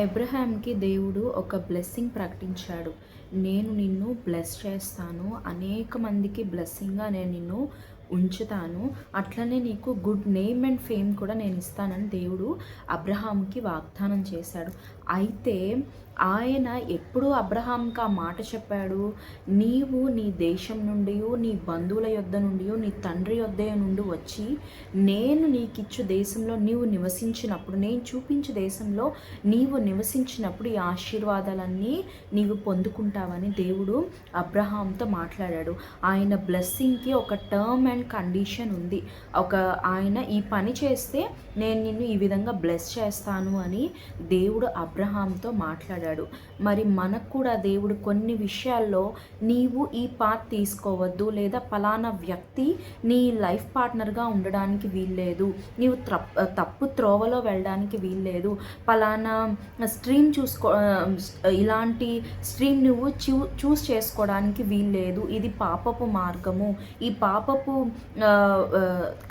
అబ్రహాంకి దేవుడు ఒక బ్లెస్సింగ్ ప్రకటించాడు. నేను నిన్ను బ్లెస్ చేస్తాను. అనేక మందికి బ్లెస్సింగ్‌గా నేను నిన్ను ఉంచుతాను. అట్లనే నీకు గుడ్ నేమ్ అండ్ ఫేమ్ కూడా నేను ఇస్తానని దేవుడు అబ్రహాంకి వాగ్దానం చేశాడు. అయితే ఆయన ఎప్పుడు అబ్రహాంకి ఆ మాట చెప్పాడు? నీవు నీ దేశం నుండియు, నీ బంధువుల యొద్ద నుండియు, నీ తండ్రి యొద్ద నుండి వచ్చి నేను నీకిచ్చు దేశంలో నీవు నివసించినప్పుడు, నేను చూపించే దేశంలో నీవు నివసించినప్పుడు ఈ ఆశీర్వాదాలన్నీ నీవు పొందుకుంటావని దేవుడు అబ్రహాంతో మాట్లాడాడు. ఆయన బ్లెస్సింగ్‌కి ఒక టర్మ్ అండ్ కండిషన్ ఉంది. ఆయన ఈ పని చేస్తే నేను నిన్ను ఈ విధంగా బ్లెస్ చేస్తాను అని దేవుడు అబ్రహాంతో మాట్లాడాడు. మరి మనకు కూడా దేవుడు కొన్ని విషయాల్లో నీవు ఈ పాత్ తీసుకోవద్దు, లేదా పలానా వ్యక్తి నీ లైఫ్ పార్ట్నర్గా ఉండడానికి వీల్లేదు, నీవు తప్పు త్రోవలో వెళ్ళడానికి వీల్లేదు, పలానా స్ట్రీమ్ ఇలాంటి స్ట్రీమ్ నువ్వు చూస్ చేసుకోవడానికి వీల్లేదు, ఇది పాపపు మార్గము, ఈ పాపపు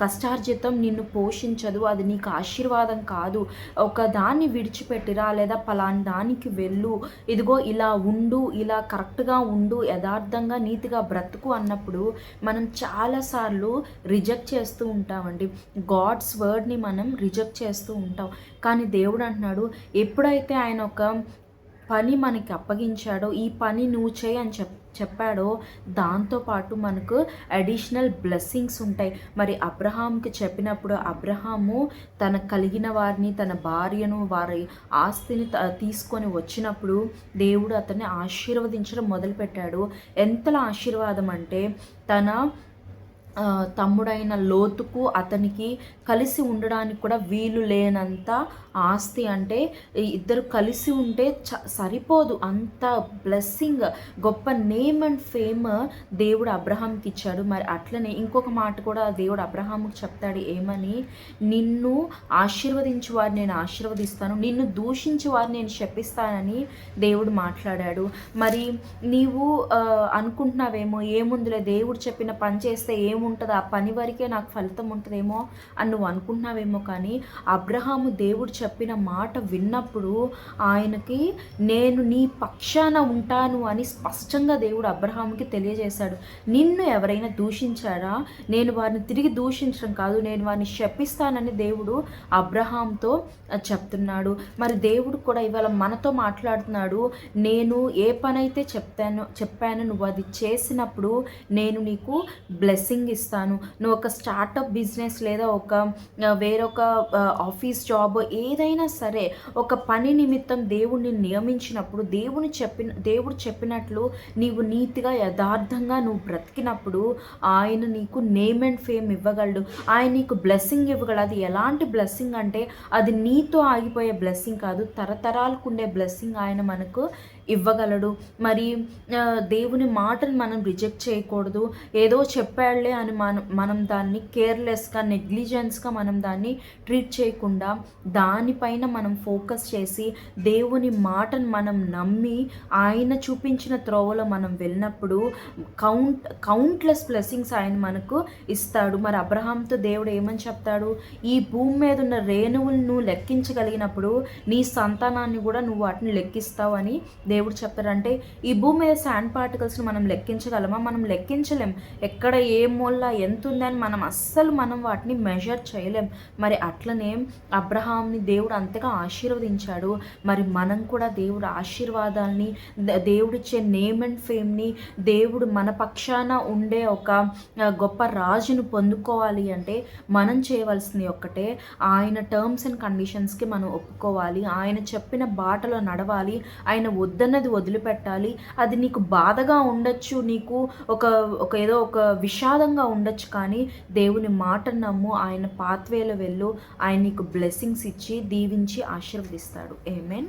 కష్టార్జితం నిన్ను పోషించదు, అది నీకు ఆశీర్వాదం కాదు, ఒక దాన్ని విడిచిపెట్టిరా, లేదా పలానా దానికి వెళ్ళు, ఇదిగో ఇలా ఉండు, ఇలా కరెక్ట్గా ఉండు, యథార్థంగా నీతిగా బ్రతుకు అన్నప్పుడు మనం చాలాసార్లు రిజెక్ట్ చేస్తూ ఉంటామండి. గాడ్స్ వర్డ్ని మనం రిజెక్ట్ చేస్తూ ఉంటాం. కానీ దేవుడు అంటున్నాడు, ఎప్పుడైతే ఆయన ఒక పని మనకి అప్పగించాడో, ఈ పని నువ్వు చేయి అని చెప్పాడో దాంతోపాటు మనకు అడిషనల్ బ్లెస్సింగ్స్ ఉంటాయి. మరి అబ్రహాంకి చెప్పినప్పుడు అబ్రహాము తన కలిగిన వారిని, తన భార్యను, వారి ఆస్తిని తీసుకొని వచ్చినప్పుడు దేవుడు అతన్ని ఆశీర్వదించడం మొదలుపెట్టాడు. ఎంతలా ఆశీర్వాదం అంటే తన తమ్ముడైన లోతుకు అతనికి కలిసి ఉండడానికి కూడా వీలు లేనంత ఆస్తి, అంటే ఇద్దరు కలిసి ఉంటే సరిపోదు అంత బ్లెస్సింగ్, గొప్ప నేమ్ అండ్ ఫేమ్ దేవుడు అబ్రహాంకి ఇచ్చాడు. మరి అట్లనే ఇంకొక మాట కూడా దేవుడు అబ్రహాంకి చెప్తాడు, ఏమని? నిన్ను ఆశీర్వదించు వారు నేను ఆశీర్వదిస్తాను, నిన్ను దూషించు వారు నేను శపిస్తానని దేవుడు మాట్లాడాడు. మరి నీవు అనుకుంటున్నావేమో, ఏముందిలే దేవుడు చెప్పిన పని చేస్తే ఏముంటుంది, ఆ పని వరకే నాకు ఫలితం ఉంటుందేమో అని నువ్వు అనుకుంటున్నావేమో. కానీ అబ్రహాము దేవుడు చెప్పిన మాట విన్నప్పుడు ఆయనకి నేను నీ పక్షాన ఉంటాను అని స్పష్టంగా దేవుడు అబ్రహాముకి తెలియజేశాడు. నిన్ను ఎవరైనా దూషించారా, నేను వారిని తిరిగి దూషించడం కాదు, నేను వారిని శపిస్తానని దేవుడు అబ్రహాంతో చెప్తున్నాడు. మరి దేవుడు కూడా ఇవాళ మనతో మాట్లాడుతున్నాడు. నేను ఏ పని అయితే చెప్పాను నువ్వు అది చేసినప్పుడు నేను నీకు బ్లెస్సింగ్ ఇస్తాను. నువ్వు ఒక స్టార్టప్ బిజినెస్ లేదా వేరొక ఆఫీస్ జాబ్ ఏదైనా సరే ఒక పని నిమిత్తం దేవుడిని నియమించినప్పుడు, దేవుడు చెప్పినట్లు నీవు నీతిగా యథార్థంగా నువ్వు బ్రతికినప్పుడు ఆయన నీకు నేమ్ అండ్ ఫేమ్ ఇవ్వగలడు. ఆయన నీకు బ్లెస్సింగ్ ఇవ్వగలడు. అది ఎలాంటి బ్లెస్సింగ్ అంటే అది నీతో ఆగిపోయే బ్లెస్సింగ్ కాదు, తరతరాలకు ఉండే బ్లెస్సింగ్ ఆయన మనకు ఇవ్వగలడు. మరి దేవుని మాటను మనం రిజెక్ట్ చేయకూడదు. ఏదో చెప్పాడులే అని మనం దాన్ని కేర్లెస్గా, నెగ్లిజెన్స్గా మనం దాన్ని ట్రీట్ చేయకుండా దానిపైన మనం ఫోకస్ చేసి దేవుని మాటను మనం నమ్మి ఆయన చూపించిన త్రోవలో మనం వెళ్ళినప్పుడు కౌంట్లెస్ బ్లెస్సింగ్స్ ఆయన మనకు ఇస్తాడు. మరి అబ్రహాంతో దేవుడు ఏమని చెప్తాడు? ఈ భూమి మీద ఉన్న రేణువులను లెక్కించగలిగినప్పుడు నీ సంతానాన్ని కూడా నువ్వు వాటిని లెక్కిస్తావు అని దేవుడు చెప్తారంటే ఈ భూమి మీద శాండ్ పార్టికల్స్ని మనం లెక్కించగలమా? మనం లెక్కించలేం. ఎక్కడ ఏ మూల ఎంత ఉందని మనం వాటిని మెజర్ చేయలేం. మరి అట్లనే అబ్రహాంని దేవుడు అంతగా ఆశీర్వదించాడు. మరి మనం కూడా దేవుడు ఆశీర్వాదాలని, దేవుడిచ్చే నేమ్ అండ్ ఫేమ్ని, దేవుడు మన పక్షాన ఉండే ఒక గొప్ప రాజును పొందుకోవాలి అంటే మనం చేయవలసింది ఒక్కటే, ఆయన టర్మ్స్ అండ్ కండిషన్స్కి మనం ఒప్పుకోవాలి, ఆయన చెప్పిన బాటలో నడవాలి, ఆయన వద్దన్నది వదిలిపెట్టాలి. అది నీకు బాధగా ఉండొచ్చు, నీకు ఏదో ఒక విషాదంగా ఉండొచ్చు, కానీ దేవుని మాట నమ్ము, ఆయన పాత్వేలో వెళ్ళు, ఆయన నీకు బ్లెస్సింగ్స్ ఇచ్చి దీవించి ఆశీర్వదిస్తాడు. ఆమేన్.